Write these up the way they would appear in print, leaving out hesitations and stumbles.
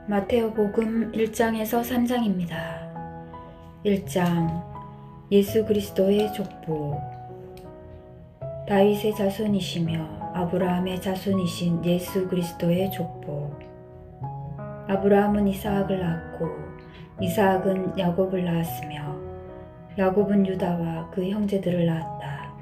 마테오복음 1장에서 3장입니다. 1장 예수 그리스도의 족보. 다윗의 자손이시며 아브라함의 자손이신 예수 그리스도의 족보. 아브라함은 이삭을 낳았고 이삭은 야곱을 낳았으며 야곱은 유다와 그 형제들을 낳았다.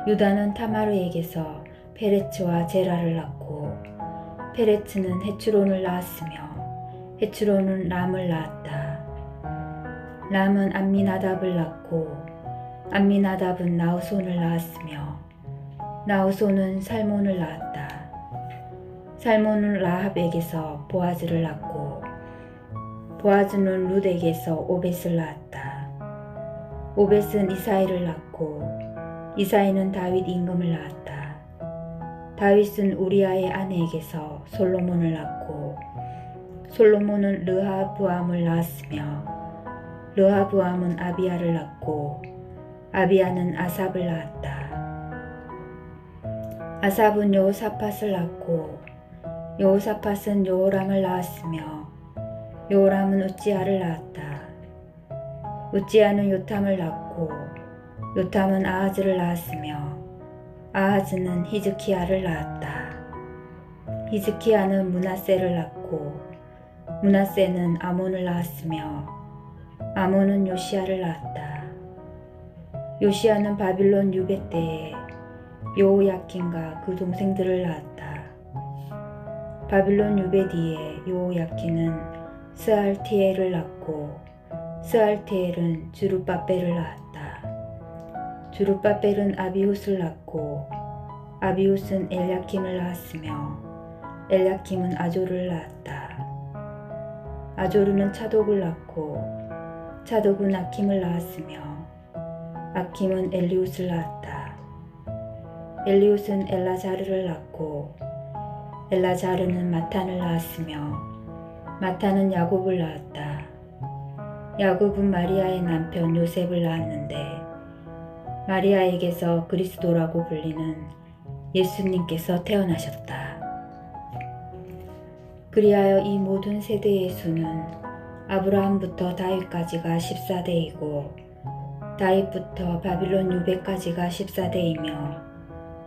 유다는 타마르에게서 페레츠와 제라를 낳고 페레츠는 헤츠론을 낳았으며 헤츠론은 람을 낳았다. 람은 암미나답을 낳고 암미나답은 나우손을 낳았으며 나우손은 살몬을 낳았다. 살몬은 라합에게서 보아즈를 낳고 보아즈는 룻에게서 오벳을 낳았다. 오벳은 이사이를 낳고 이사이는 다윗 임금을 낳았다. 다윗은 우리아의 아내에게서 솔로몬을 낳고 솔로몬은 르하브암을 낳았으며 르하브암은 아비야를 낳고 아비야는 아삽을 낳았다. 아삽은 여호사밧을 낳고 여호사밧은 여호람을 낳았으며 여호람은 우찌야를 낳았다. 우찌야는 요탐을 낳고 요탐은 아하즈를 낳았으며 아하즈는 히즈키야를 낳았다. 히즈키야는 므낫세를 낳고 므낫세는 아몬을 낳았으며 아몬은 요시야를 낳았다. 요시야는 바빌론 유배 때에 여호야킨과 그 동생들을 낳았다. 바빌론 유배 뒤에 여호야킨은 스알티엘을 낳고 스알티엘은 주룹바벨을 낳았다. 주룹바벨은 아비훗을 낳고 아비훗은 엘야킴을 낳았으며 엘야킴은 아조르를 낳았다. 아조르는 차독을 낳고 차독은 아킴을 낳았으며 아킴은 엘리훗을 낳았다. 엘리훗은 엘라자르를 낳고 엘라자르는 마탄을 낳았으며 마탄은 야곱을 낳았다. 야곱은 마리아의 남편 요셉을 낳았는데 마리아에게서 그리스도라고 불리는 예수님께서 태어나셨다. 그리하여 이 모든 세대의 수는 아브라함부터 다윗까지가 14대이고 다윗부터 바빌론 유배까지가 14대이며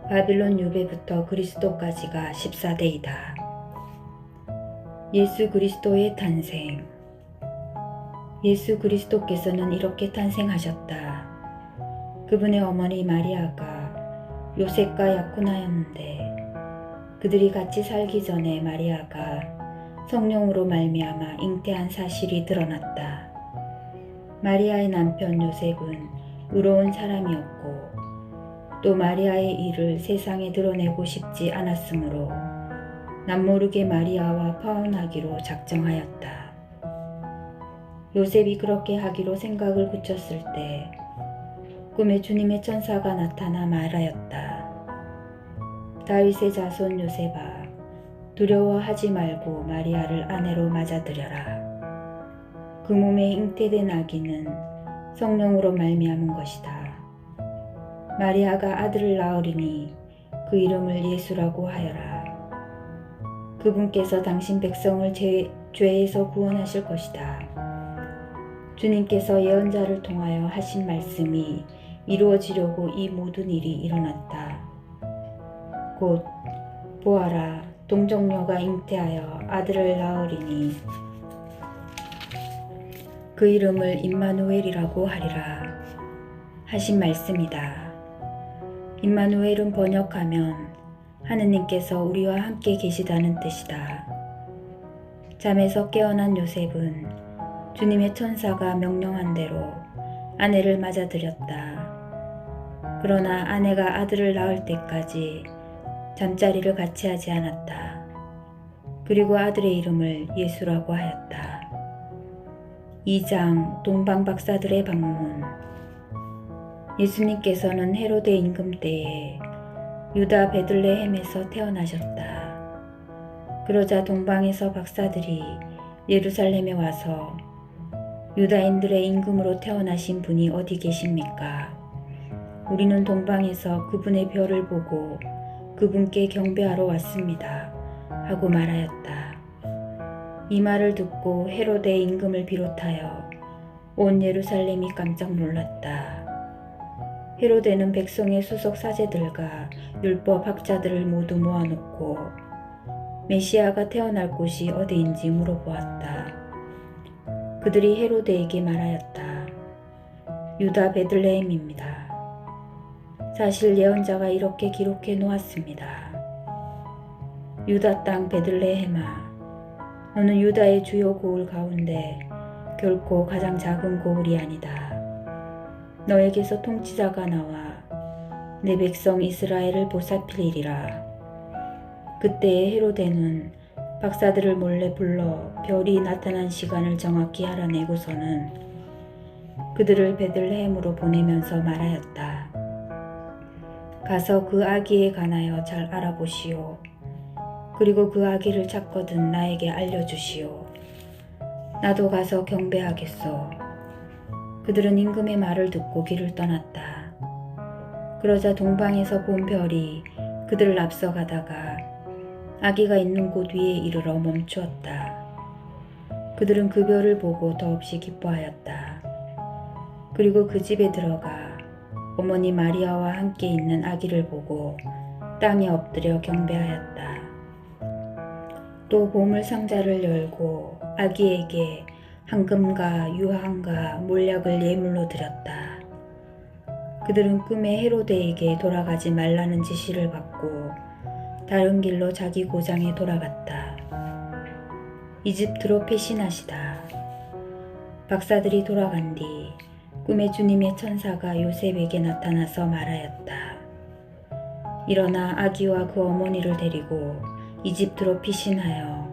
바빌론 유배부터 그리스도까지가 14대이다. 예수 그리스도의 탄생. 예수 그리스도께서는 이렇게 탄생하셨다. 그분의 어머니 마리아가 요셉과 약혼하였는데 그들이 같이 살기 전에 마리아가 성령으로 말미암아 잉태한 사실이 드러났다. 마리아의 남편 요셉은 의로운 사람이었고 또 마리아의 일을 세상에 드러내고 싶지 않았으므로 남모르게 마리아와 파혼하기로 작정하였다. 요셉이 그렇게 하기로 생각을 굳혔을 때 꿈에 주님의 천사가 나타나 말하였다. 다윗의 자손 요셉아, 두려워하지 말고 마리아를 아내로 맞아들여라. 그 몸에 잉태된 아기는 성령으로 말미암은 것이다. 마리아가 아들을 낳으리니 그 이름을 예수라고 하여라. 그분께서 당신 백성을 죄에서 구원하실 것이다. 주님께서 예언자를 통하여 하신 말씀이 이루어지려고 이 모든 일이 일어났다. 곧 보아라, 동정녀가 잉태하여 아들을 낳으리니 그 이름을 임마누엘이라고 하리라 하신 말씀이다. 임마누엘은 번역하면 하느님께서 우리와 함께 계시다는 뜻이다. 잠에서 깨어난 요셉은 주님의 천사가 명령한 대로 아내를 맞아들였다. 그러나 아내가 아들을 낳을 때까지 잠자리를 같이 하지 않았다. 그리고 아들의 이름을 예수라고 하였다. 2장 동방박사들의 방문. 예수님께서는 헤로데 임금 때에 유다 베들레헴에서 태어나셨다. 그러자 동방에서 박사들이 예루살렘에 와서 유다인들의 임금으로 태어나신 분이 어디 계십니까? 우리는 동방에서 그분의 별을 보고 그분께 경배하러 왔습니다. 하고 말하였다. 이 말을 듣고 헤로데 임금을 비롯하여 온 예루살렘이 깜짝 놀랐다. 헤로데는 백성의 수석 사제들과 율법 학자들을 모두 모아놓고 메시아가 태어날 곳이 어디인지 물어보았다. 그들이 헤로데에게 말하였다. 유다 베들레헴입니다. 사실 예언자가 이렇게 기록해 놓았습니다. 유다 땅 베들레헴아, 너는 유다의 주요 고을 가운데 결코 가장 작은 고을이 아니다. 너에게서 통치자가 나와 내 백성 이스라엘을 보살피리라. 그때에 헤로데는 박사들을 몰래 불러 별이 나타난 시간을 정확히 알아내고서는 그들을 베들레헴으로 보내면서 말하였다. 가서 그 아기에 관하여 잘 알아보시오. 그리고 그 아기를 찾거든 나에게 알려주시오. 나도 가서 경배하겠소. 그들은 임금의 말을 듣고 길을 떠났다. 그러자 동방에서 본 별이 그들을 앞서가다가 아기가 있는 곳 위에 이르러 멈추었다. 그들은 그 별을 보고 더없이 기뻐하였다. 그리고 그 집에 들어가 어머니 마리아와 함께 있는 아기를 보고 땅에 엎드려 경배하였다. 또 보물 상자를 열고 아기에게 황금과 유황과 몰약을 예물로 드렸다. 그들은 꿈에 헤로데에게 돌아가지 말라는 지시를 받고 다른 길로 자기 고장에 돌아갔다. 이집트로 피신하시다. 박사들이 돌아간 뒤 꿈에 주님의 천사가 요셉에게 나타나서 말하였다. 일어나 아기와 그 어머니를 데리고 이집트로 피신하여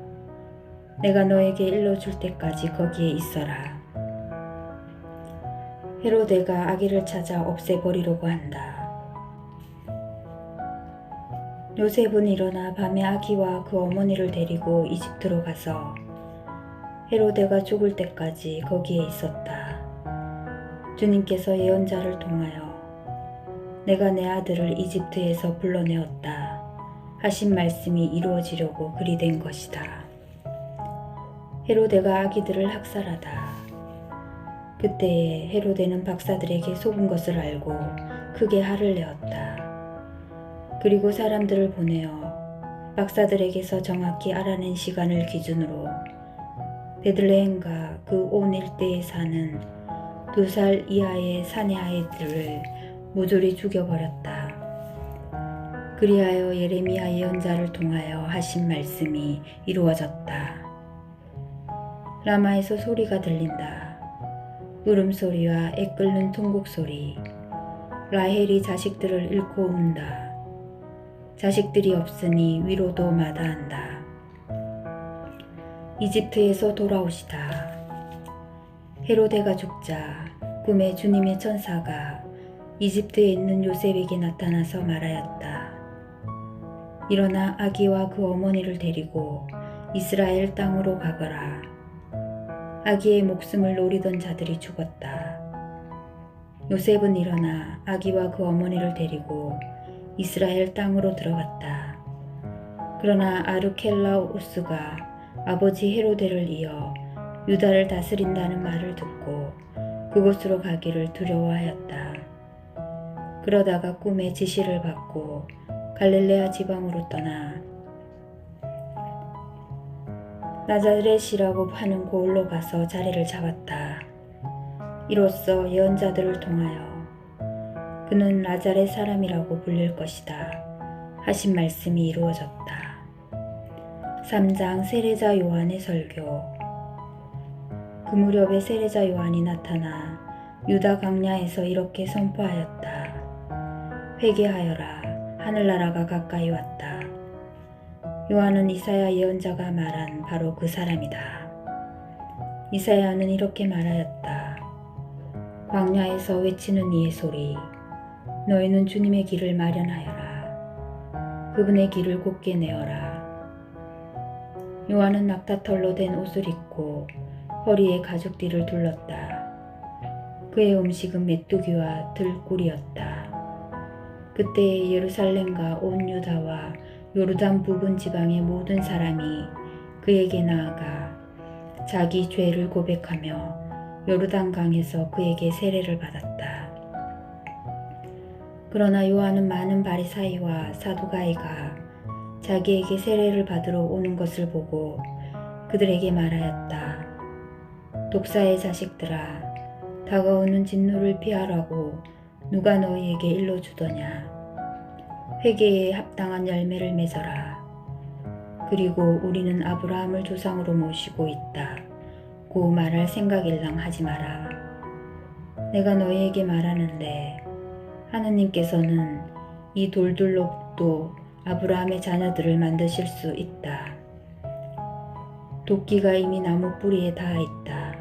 내가 너에게 일러줄 때까지 거기에 있어라. 헤로데가 아기를 찾아 없애버리려고 한다. 요셉은 일어나 밤에 아기와 그 어머니를 데리고 이집트로 가서 헤로데가 죽을 때까지 거기에 있었다. 주님께서 예언자를 통하여 내가 내 아들을 이집트에서 불러내었다 하신 말씀이 이루어지려고 그리 된 것이다. 헤로데가 아기들을 학살하다. 그때에 헤로데는 박사들에게 속은 것을 알고 크게 화를 내었다. 그리고 사람들을 보내어 박사들에게서 정확히 알아낸 시간을 기준으로 베들레헴과 그 온 일대에 사는 2살 이하의 사내 아이들을 모조리 죽여버렸다. 그리하여 예레미야 예언자를 통하여 하신 말씀이 이루어졌다. 라마에서 소리가 들린다. 울음소리와 애끓는 통곡소리. 라헬이 자식들을 잃고 운다. 자식들이 없으니 위로도 마다한다. 이집트에서 돌아오시다. 헤로데가 죽자 꿈에 주님의 천사가 이집트에 있는 요셉에게 나타나서 말하였다. 일어나 아기와 그 어머니를 데리고 이스라엘 땅으로 가거라. 아기의 목숨을 노리던 자들이 죽었다. 요셉은 일어나 아기와 그 어머니를 데리고 이스라엘 땅으로 들어갔다. 그러나 아르켈라오스가 아버지 헤로데를 이어 유다를 다스린다는 말을 듣고 그곳으로 가기를 두려워하였다. 그러다가 꿈에 지시를 받고 갈릴레아 지방으로 떠나 나자렛이라고 하는 고을로 가서 자리를 잡았다. 이로써 예언자들을 통하여 그는 나자렛 사람이라고 불릴 것이다 하신 말씀이 이루어졌다. 3장 세례자 요한의 설교. 그 무렵에 세례자 요한이 나타나 유다 광야에서 이렇게 선포하였다. 회개하여라, 하늘나라가 가까이 왔다. 요한은 이사야 예언자가 말한 바로 그 사람이다. 이사야는 이렇게 말하였다. 광야에서 외치는 이의 소리, 너희는 주님의 길을 마련하여라. 그분의 길을 곧게 내어라. 요한은 낙타털로 된 옷을 입고 허리에 가죽띠를 둘렀다. 그의 음식은 메뚜기와 들꿀이었다. 그때에 예루살렘과 온 유다와 요르단 부근 지방의 모든 사람이 그에게 나아가 자기 죄를 고백하며 요르단강에서 그에게 세례를 받았다. 그러나 요한은 많은 바리사이와 사두가이가 자기에게 세례를 받으러 오는 것을 보고 그들에게 말하였다. 독사의 자식들아, 다가오는 진노를 피하라고 누가 너희에게 일러주더냐. 회개에 합당한 열매를 맺어라. 그리고 우리는 아브라함을 조상으로 모시고 있다. 고 말할 생각일랑 하지 마라. 내가 너희에게 말하는데 하느님께서는 이 돌들로도 아브라함의 자녀들을 만드실 수 있다. 도끼가 이미 나무 뿌리에 닿아 있다.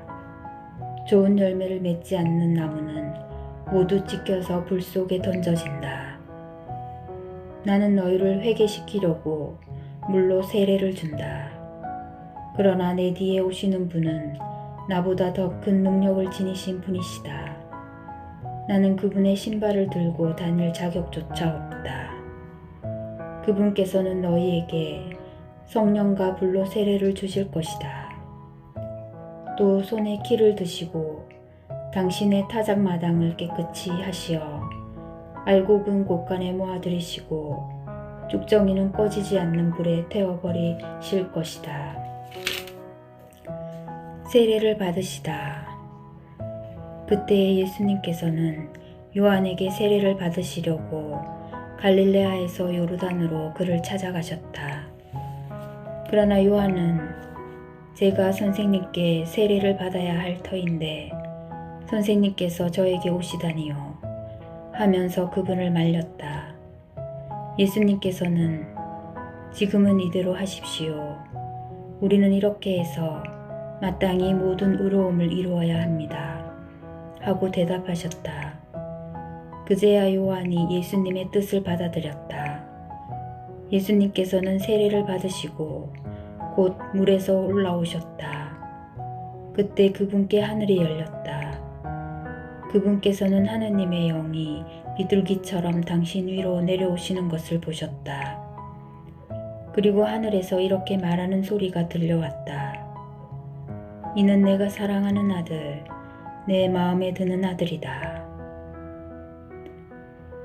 좋은 열매를 맺지 않는 나무는 모두 찢겨서 불 속에 던져진다. 나는 너희를 회개시키려고 물로 세례를 준다. 그러나 내 뒤에 오시는 분은 나보다 더 큰 능력을 지니신 분이시다. 나는 그분의 신발을 들고 다닐 자격조차 없다. 그분께서는 너희에게 성령과 불로 세례를 주실 것이다. 또 손에 키를 드시고 당신의 타작마당을 깨끗이 하시어 알곡은 곳간에 모아들이시고 쭉정이는 꺼지지 않는 불에 태워버리실 것이다. 세례를 받으시다. 그때 예수님께서는 요한에게 세례를 받으시려고 갈릴레아에서 요르단으로 그를 찾아가셨다. 그러나 요한은 제가 선생님께 세례를 받아야 할 터인데 선생님께서 저에게 오시다니요 하면서 그분을 말렸다. 예수님께서는 지금은 이대로 하십시오. 우리는 이렇게 해서 마땅히 모든 의로움을 이루어야 합니다. 하고 대답하셨다. 그제야 요한이 예수님의 뜻을 받아들였다. 예수님께서는 세례를 받으시고 곧 물에서 올라오셨다. 그때 그분께 하늘이 열렸다. 그분께서는 하느님의 영이 비둘기처럼 당신 위로 내려오시는 것을 보셨다. 그리고 하늘에서 이렇게 말하는 소리가 들려왔다. 이는 내가 사랑하는 아들, 내 마음에 드는 아들이다.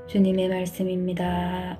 주님의 말씀입니다.